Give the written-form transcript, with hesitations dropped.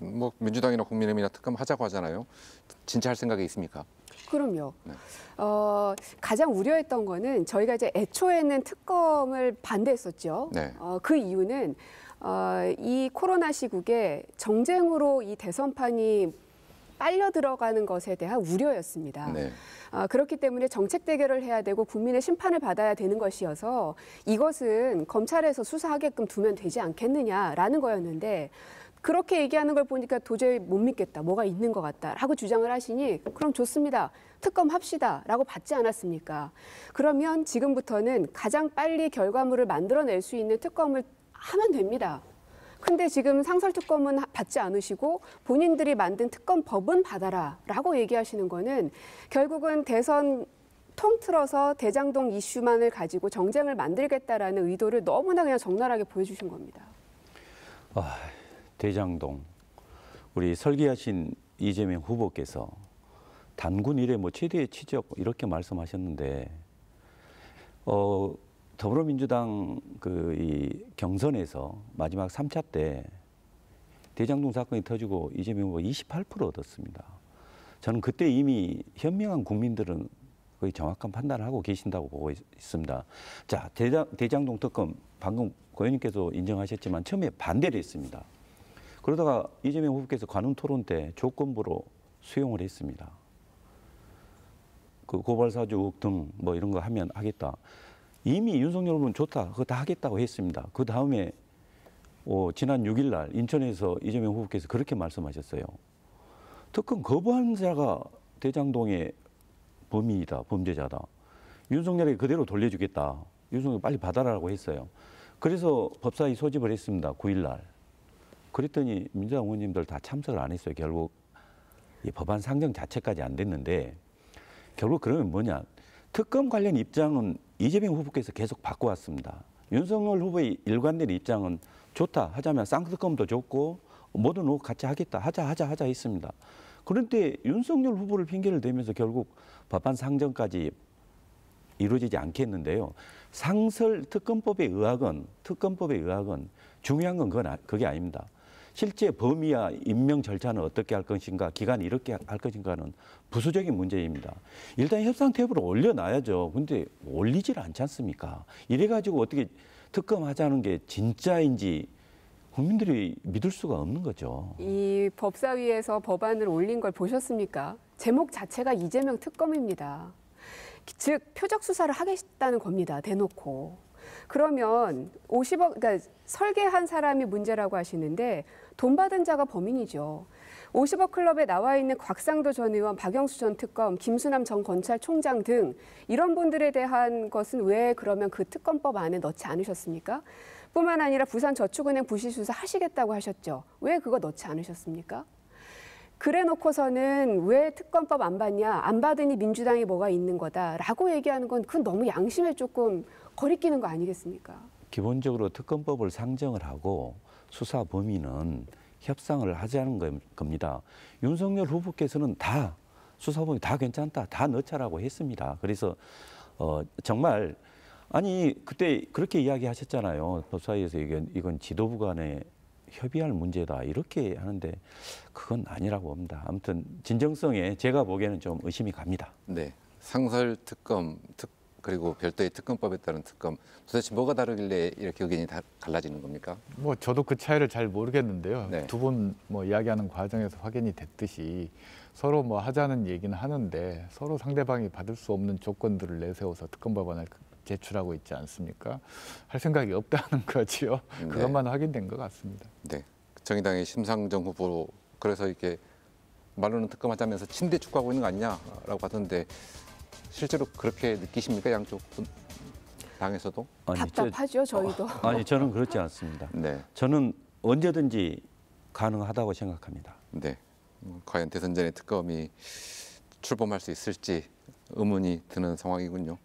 뭐 민주당이나 국민의힘이나 특검 하자고 하잖아요. 진짜 할 생각이 있습니까? 그럼요. 네. 가장 우려했던 거는 저희가 이제 애초에는 특검을 반대했었죠. 네. 그 이유는 이 코로나 시국에 정쟁으로 이 대선판이 빨려 들어가는 것에 대한 우려였습니다. 네. 그렇기 때문에 정책 대결을 해야 되고 국민의 심판을 받아야 되는 것이어서 이것은 검찰에서 수사하게끔 두면 되지 않겠느냐라는 거였는데 그렇게 얘기하는 걸 보니까 도저히 못 믿겠다. 뭐가 있는 것 같다라고 주장을 하시니 그럼 좋습니다. 특검 합시다라고 받지 않았습니까? 그러면 지금부터는 가장 빨리 결과물을 만들어낼 수 있는 특검을 하면 됩니다. 근데 지금 상설특검은 받지 않으시고 본인들이 만든 특검법은 받아라라고 얘기하시는 거는 결국은 대선 통틀어서 대장동 이슈만을 가지고 정쟁을 만들겠다라는 의도를 너무나 그냥 적나라하게 보여주신 겁니다. 대장동 우리 설계하신 이재명 후보께서 단군 이래 뭐 최대의 치적 이렇게 말씀하셨는데 더불어민주당 이 경선에서 마지막 3차 때 대장동 사건이 터지고 이재명 후보가 28% 얻었습니다. 저는 그때 이미 현명한 국민들은 거의 정확한 판단을 하고 계신다고 보고 있습니다. 자, 대장동 특검 방금 고 의원님께서 인정하셨지만 처음에 반대를 했습니다. 그러다가 이재명 후보께서 관훈 토론 때 조건부로 수용을 했습니다. 그 고발사주 의혹 등 뭐 이런 거 하면 하겠다. 이미 윤석열 후보는 좋다. 그거 다 하겠다고 했습니다. 그 다음에 지난 6일 날 인천에서 이재명 후보께서 그렇게 말씀하셨어요. 특검 거부한 자가 대장동의 범인이다. 범죄자다. 윤석열에게 그대로 돌려주겠다. 윤석열 빨리 받아라라고 했어요. 그래서 법사위 소집을 했습니다. 9일 날. 그랬더니 민주당 의원님들 다 참석을 안 했어요. 결국 이 법안 상정 자체까지 안 됐는데 결국 그러면 뭐냐. 특검 관련 입장은 이재명 후보께서 계속 바꿔왔습니다. 윤석열 후보의 일관된 입장은 좋다. 하자면 쌍특검도 좋고 모든 의혹 같이 하겠다. 하자 했습니다. 그런데 윤석열 후보를 핑계를 대면서 결국 법안 상정까지 이루어지지 않겠는데요. 상설 특검법의 의학은 중요한 건 그게 아닙니다. 실제 범위와 임명 절차는 어떻게 할 것인가, 기간이 이렇게 할 것인가는 부수적인 문제입니다. 일단 협상 테이블을 올려놔야죠. 근데 올리질 않지 않습니까? 이래가지고 어떻게 특검하자는 게 진짜인지 국민들이 믿을 수가 없는 거죠. 이 법사위에서 법안을 올린 걸 보셨습니까? 제목 자체가 이재명 특검입니다. 즉 표적 수사를 하겠다는 겁니다. 대놓고. 그러면 50억, 그러니까 설계한 사람이 문제라고 하시는데 돈 받은 자가 범인이죠. 50억 클럽에 나와 있는 곽상도 전 의원, 박영수 전 특검, 김수남 전 검찰총장 등 이런 분들에 대한 것은 왜 그러면 그 특검법 안에 넣지 않으셨습니까? 뿐만 아니라 부산저축은행 부실 수사 하시겠다고 하셨죠. 왜 그거 넣지 않으셨습니까? 그래 놓고서는 왜 특검법 안 받냐, 안 받으니 민주당이 뭐가 있는 거다라고 얘기하는 건 그건 너무 양심에 조금 거리끼는 거 아니겠습니까? 기본적으로 특검법을 상정을 하고 수사 범위는 협상을 하자는 겁니다. 윤석열 후보께서는 다 수사 범위 다 괜찮다, 다 넣자라고 했습니다. 그래서 정말 아니 그때 그렇게 이야기하셨잖아요. 법사위에서 이건 지도부 간에 협의할 문제다 이렇게 하는데 그건 아니라고 봅니다. 아무튼 진정성에 제가 보기에는 좀 의심이 갑니다. 네. 상설 특검, 그리고 별도의 특검법에 따른 특검 도대체 뭐가 다르길래 이렇게 의견이 다 갈라지는 겁니까? 뭐 저도 그 차이를 잘 모르겠는데요. 네. 두 분 뭐 이야기하는 과정에서 확인이 됐듯이 서로 뭐 하자는 얘기는 하는데 서로 상대방이 받을 수 없는 조건들을 내세워서 특검법안을 제출하고 있지 않습니까? 할 생각이 없다는 거지요. 네. 그것만 확인된 것 같습니다. 네. 정의당의 심상정 후보 그래서 이렇게 말로는 특검하자면서 침대 축구하고 있는 거 아니냐라고 하던데 실제로 그렇게 느끼십니까? 양쪽 당에서도? 답답하죠, 저희도. 아니 저는 그렇지 않습니다. 네. 저는 언제든지 가능하다고 생각합니다. 네. 과연 대선 전에 특검이 출범할 수 있을지 의문이 드는 상황이군요.